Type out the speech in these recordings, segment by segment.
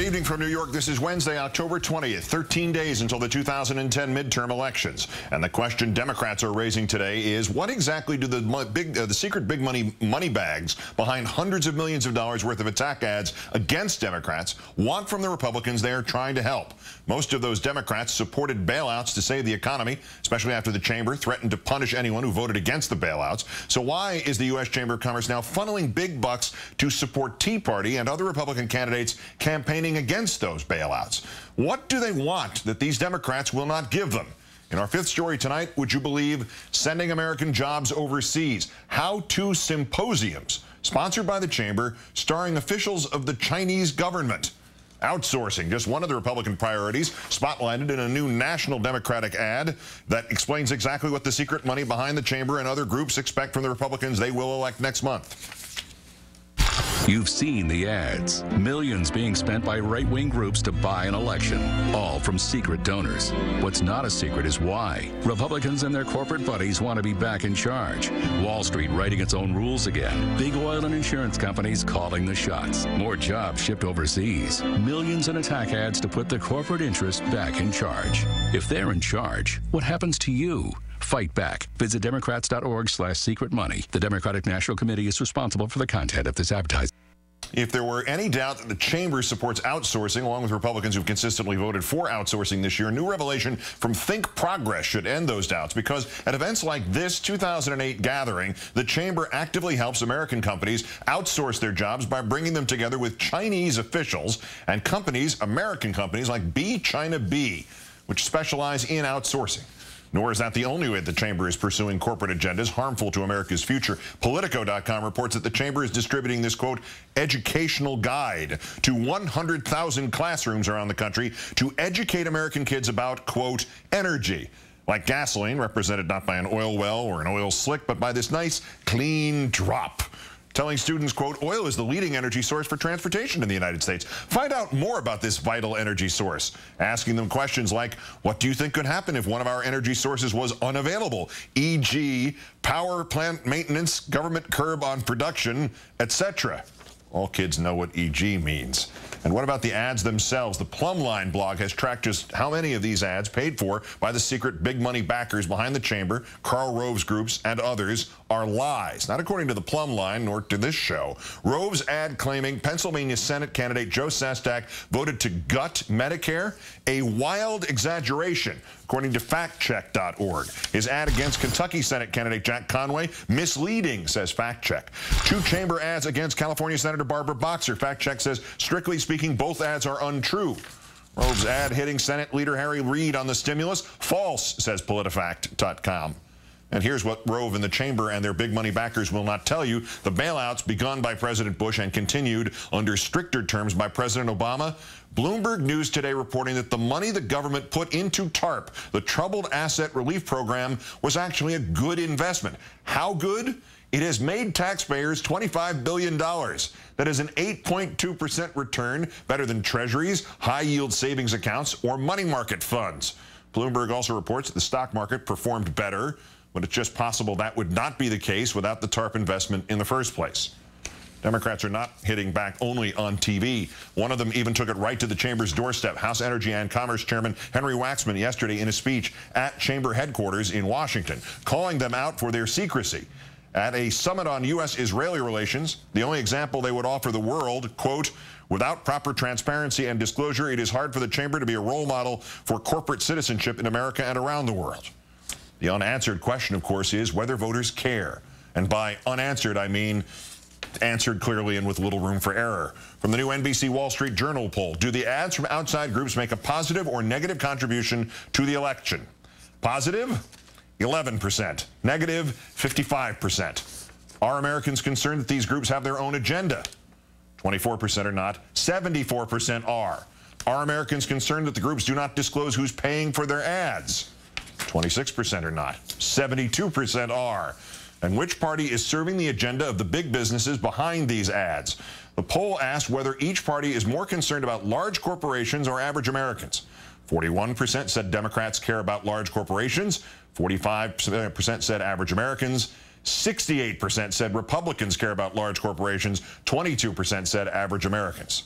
evening from New York. This is Wednesday, October 20th, 13 days until the 2010 midterm elections. And the question Democrats are raising today is, what exactly do the secret big money bags behind hundreds of millions of dollars worth of attack ads against Democrats want from the Republicans they are trying to help? Most of those Democrats supported bailouts to save the economy, especially after the chamber threatened to punish anyone who voted against the bailouts. So why is the U.S. Chamber of Commerce now funneling big bucks to support Tea Party and other Republican candidates campaigning against those bailouts? What do they want that these Democrats will not give them? In our fifth story tonight, would you believe sending American jobs overseas? How-to symposiums sponsored by the Chamber, starring officials of the Chinese government. Outsourcing, just one of the Republican priorities, spotlighted in a new national Democratic ad that explains exactly what the secret money behind the Chamber and other groups expect from the Republicans they will elect next month. You've seen the ads. Millions being spent by right-wing groups to buy an election, all from secret donors. What's not a secret is why. Republicans and their corporate buddies want to be back in charge. Wall Street writing its own rules again. Big oil and insurance companies calling the shots. More jobs shipped overseas. Millions in attack ads to put the corporate interest back in charge. If they're in charge, what happens to you? Fight back. Visit Democrats.org/secret money. The Democratic National Committee is responsible for the content of this advertising. If there were any doubt that the Chamber supports outsourcing, along with Republicans who've consistently voted for outsourcing this year, new revelation from Think Progress should end those doubts, because at events like this 2008 gathering, the Chamber actively helps American companies outsource their jobs by bringing them together with Chinese officials and companies, American companies like B China B, which specialize in outsourcing. Nor is that the only way the Chamber is pursuing corporate agendas harmful to America's future. Politico.com reports that the Chamber is distributing this, quote, educational guide to 100,000 classrooms around the country to educate American kids about, quote, energy. Like gasoline, represented not by an oil well or an oil slick, but by this nice, clean drop. Telling students, quote, oil is the leading energy source for transportation in the United States. Find out more about this vital energy source. Asking them questions like, what do you think could happen if one of our energy sources was unavailable? E.g., power plant maintenance, government curb on production, etc. All kids know what E.g. means. And what about the ads themselves? The Plumline blog has tracked just how many of these ads, paid for by the secret big money backers behind the Chamber, Karl Rove's groups, and others, are lies. Not according to the Plumline, nor to this show. Rove's ad claiming Pennsylvania Senate candidate Joe Sestak voted to gut Medicare, a wild exaggeration, according to factcheck.org. His ad against Kentucky Senate candidate Jack Conway, misleading, says FactCheck. Two Chamber ads against California Senator Barbara Boxer. FactCheck says, strictly speaking, both ads are untrue. Rove's ad hitting Senate Leader Harry Reid on the stimulus, false, says PolitiFact.com. And here's what Rove and the Chamber and their big money backers will not tell you. The bailouts begun by President Bush and continued under stricter terms by President Obama. Bloomberg News today reporting that the money the government put into TARP, the Troubled Asset Relief Program, was actually a good investment. How good? It has made taxpayers $25 billion. That is an 8.2% return, better than treasuries, high-yield savings accounts, or money market funds. Bloomberg also reports that the stock market performed better, but it's just possible that would not be the case without the TARP investment in the first place. Democrats are not hitting back only on TV. One of them even took it right to the Chamber's doorstep. House Energy and Commerce Chairman Henry Waxman yesterday in a speech at Chamber headquarters in Washington, calling them out for their secrecy. At a summit on U.S.-Israeli relations, the only example they would offer the world, quote, without proper transparency and disclosure, it is hard for the Chamber to be a role model for corporate citizenship in America and around the world. The unanswered question, of course, is whether voters care. And by unanswered, I mean answered clearly and with little room for error. From the new NBC Wall Street Journal poll, do the ads from outside groups make a positive or negative contribution to the election? Positive? 11%. Negative? 55%. Are Americans concerned that these groups have their own agenda? 24% are not. 74% are. Are Americans concerned that the groups do not disclose who's paying for their ads? 26% are not. 72% are. And which party is serving the agenda of the big businesses behind these ads? The poll asked whether each party is more concerned about large corporations or average Americans. 41% said Democrats care about large corporations. 45% said average Americans. 68% said Republicans care about large corporations. 22% said average Americans.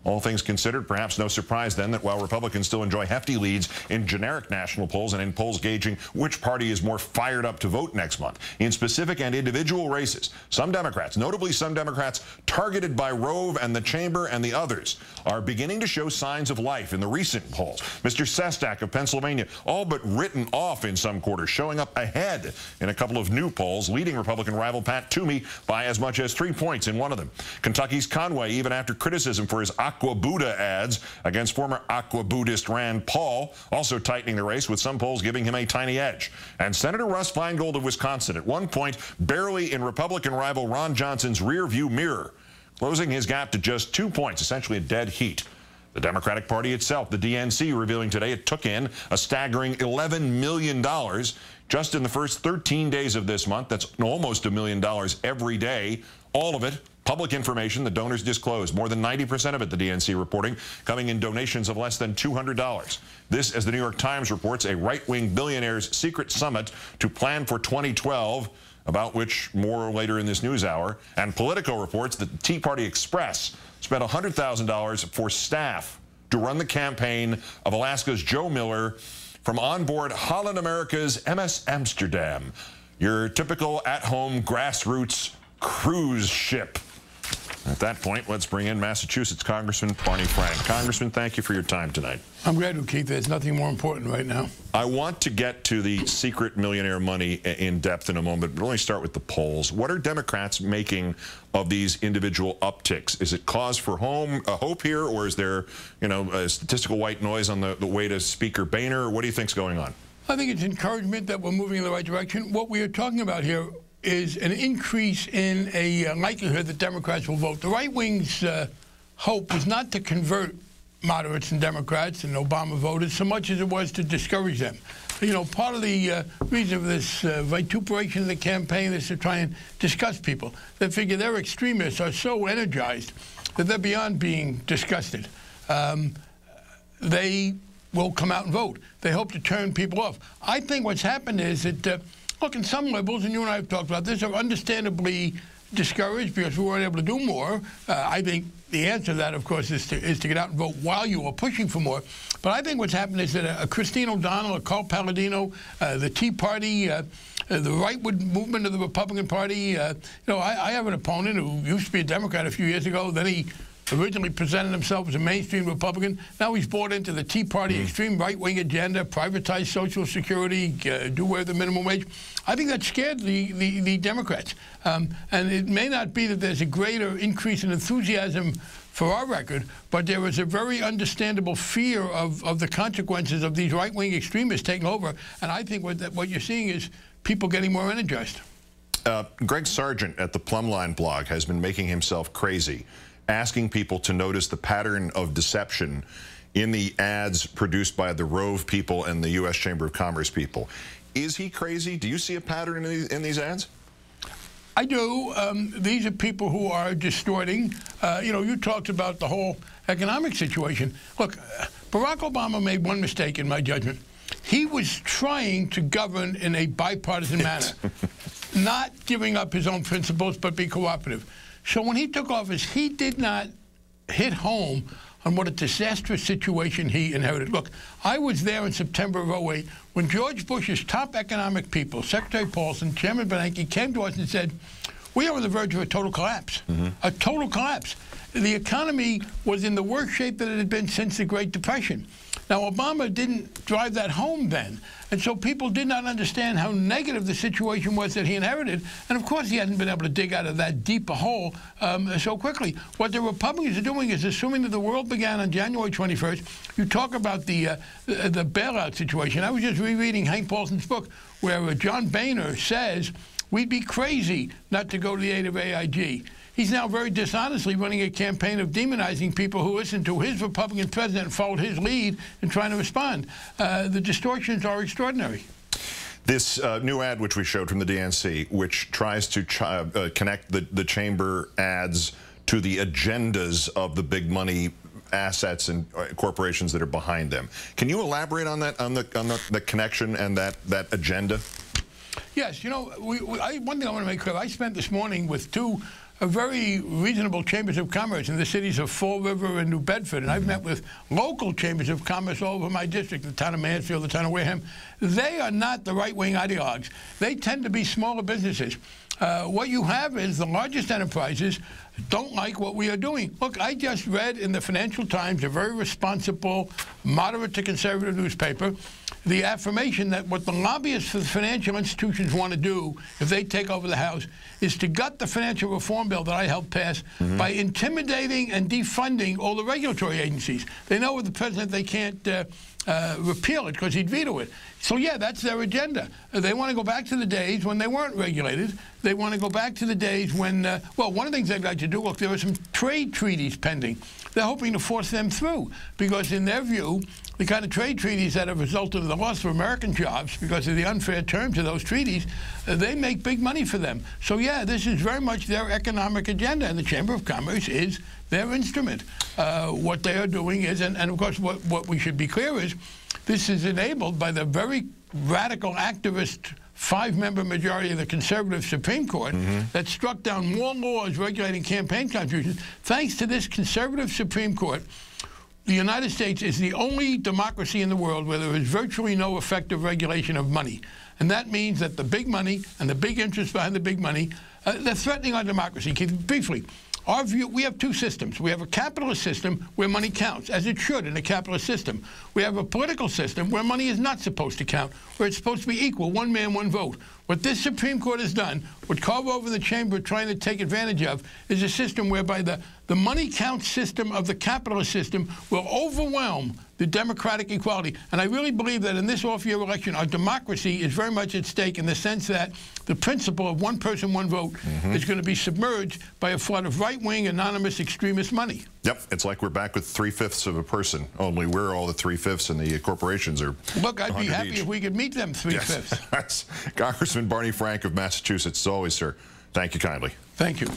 All things considered, perhaps no surprise then that while Republicans still enjoy hefty leads in generic national polls and in polls gauging which party is more fired up to vote next month, in specific and individual races, some Democrats, notably some Democrats targeted by Rove and the Chamber and the others, are beginning to show signs of life in the recent polls. Mr. Sestak of Pennsylvania, all but written off in some quarters, showing up ahead in a couple of new polls, leading Republican rival Pat Toomey by as much as 3 points in one of them. Kentucky's Conway, even after criticism for his Aqua Buddha ads against former Aqua Buddhist Rand Paul, also tightening the race, with some polls giving him a tiny edge. And Senator Russ Feingold of Wisconsin, at one point barely in Republican rival Ron Johnson's rearview mirror, closing his gap to just 2 points, essentially a dead heat. The Democratic Party itself, the DNC, revealing today it took in a staggering $11 million just in the first 13 days of this month. That's almost $1 million every day. All of it public information the donors disclosed. More than 90% of it, the DNC reporting, coming in donations of less than $200. This, as the New York Times reports, a right-wing billionaire's secret summit to plan for 2012, about which more later in this news hour. And Politico reports that the Tea Party Express spent $100,000 for staff to run the campaign of Alaska's Joe Miller from onboard Holland America's MS Amsterdam, your typical at-home grassroots cruise ship. At that point, let's bring in Massachusetts Congressman Barney Frank. Congressman, thank you for your time tonight. I'm glad to, Keith. There's nothing more important right now. I want to get to the secret millionaire money in depth in a moment, but let me start with the polls. What are Democrats making of these individual upticks? Is it cause for hope here, or is there, a statistical white noise on the way to Speaker Boehner? What do you think's going on? I think it's encouragement that we're moving in the right direction. What we are talking about here is an increase in a likelihood that Democrats will vote. The right wing's hope was not to convert moderates and Democrats and Obama voters so much as it was to discourage them. Part of the reason for this vituperation of the campaign is to try and disgust people. They figure their extremists are so energized that they're beyond being disgusted. They will come out and vote. They hope to turn people off. I think what's happened is that look, and some liberals, and you and I have talked about this, are understandably discouraged because we weren't able to do more. I think the answer to that, of course, is to get out and vote while you are pushing for more. But I think what's happened is that a Christine O'Donnell, a Carl Palladino, the Tea Party, the rightward movement of the Republican Party, I have an opponent who used to be a Democrat a few years ago. Then he originally presented himself as a mainstream Republican. Now he's bought into the Tea Party extreme right-wing agenda, privatize Social Security, do away with the minimum wage. I think that scared the Democrats. And it may not be that there's a greater increase in enthusiasm for our record, but there is a very understandable fear of the consequences of these right-wing extremists taking over. And I think what you're seeing is people getting more energized. Greg Sargent at the Plumline blog has been making himself crazy, asking people to notice the pattern of deception in the ads produced by the Rove people and the U.S. Chamber of Commerce people. Is he crazy? Do you see a pattern in these ads? I do. These are people who are distorting. You talked about the whole economic situation. Look, Barack Obama made one mistake, in my judgment. He was trying to govern in a bipartisan manner, not giving up his own principles, but be cooperative. So when he took office, he did not hit home on what a disastrous situation he inherited. Look, I was there in September of '08 when George Bush's top economic people, Secretary Paulson, Chairman Bernanke, came to us and said, we are on the verge of a total collapse, a total collapse. The economy was in the worst shape that it had been since the Great Depression. Now, Obama didn't drive that home then, and so people did not understand how negative the situation was that he inherited. And, of course, he hadn't been able to dig out of that deep a hole so quickly. What the Republicans are doing is assuming that the world began on January 21st. You talk about the bailout situation. I was just rereading Hank Paulson's book where John Boehner says we'd be crazy not to go to the aid of AIG. He's now very dishonestly running a campaign of demonizing people who listened to his Republican president and followed his lead in trying to respond. The distortions are extraordinary. This new ad which we showed from the DNC, which tries to connect the chamber ads to the agendas of the big money assets and corporations that are behind them. Can you elaborate on that, on the connection and that agenda? Yes, one thing I want to make clear, I spent this morning with two very reasonable chambers of commerce in the cities of Fall River and New Bedford, and I've met with local chambers of commerce all over my district, the town of Mansfield, the town of Wareham. They are not the right-wing ideologues. They tend to be smaller businesses. What you have is the largest enterprises don't like what we are doing. Look, I just read in the Financial Times, a very responsible, moderate to conservative newspaper, the affirmation that what the lobbyists for the financial institutions want to do if they take over the House is to gut the financial reform bill that I helped pass by intimidating and defunding all the regulatory agencies. They know with the president they can't repeal it because he'd veto it. So, yeah, that's their agenda. They want to go back to the days when they weren't regulated. They want to go back to the days when, well, one of the things they'd like to do, look, there are some trade treaties pending. They're hoping to force them through because, in their view, the kind of trade treaties that have resulted in the loss of American jobs because of the unfair terms of those treaties, they make big money for them. So, yeah, this is very much their economic agenda, and the Chamber of Commerce is their instrument. What they are doing is, and of course, what we should be clear is, this is enabled by the very radical activist 5-member majority of the conservative Supreme Court that struck down more laws regulating campaign contributions. Thanks to this conservative Supreme Court, the United States is the only democracy in the world where there is virtually no effective regulation of money. And that means that the big money and the big interest behind the big money, they're threatening our democracy. Briefly, our view, we have two systems. We have a capitalist system where money counts, as it should in a capitalist system. We have a political system where money is not supposed to count, where it's supposed to be equal, one man, one vote. What this Supreme Court has done, what Carver in the chamber trying to take advantage of, is a system whereby the money count system of the capitalist system will overwhelm the democratic equality. And I really believe that in this off-year election, our democracy is very much at stake in the sense that the principle of one person, one vote is going to be submerged by a flood of right-wing, anonymous, extremist money. Yep, it's like we're back with 3/5 of a person, only we're all the 3/5 and the corporations are. Look, I'd be happy if we could meet them 3/5. Yes. That's Congressman Barney Frank of Massachusetts. As always, sir, thank you kindly. Thank you.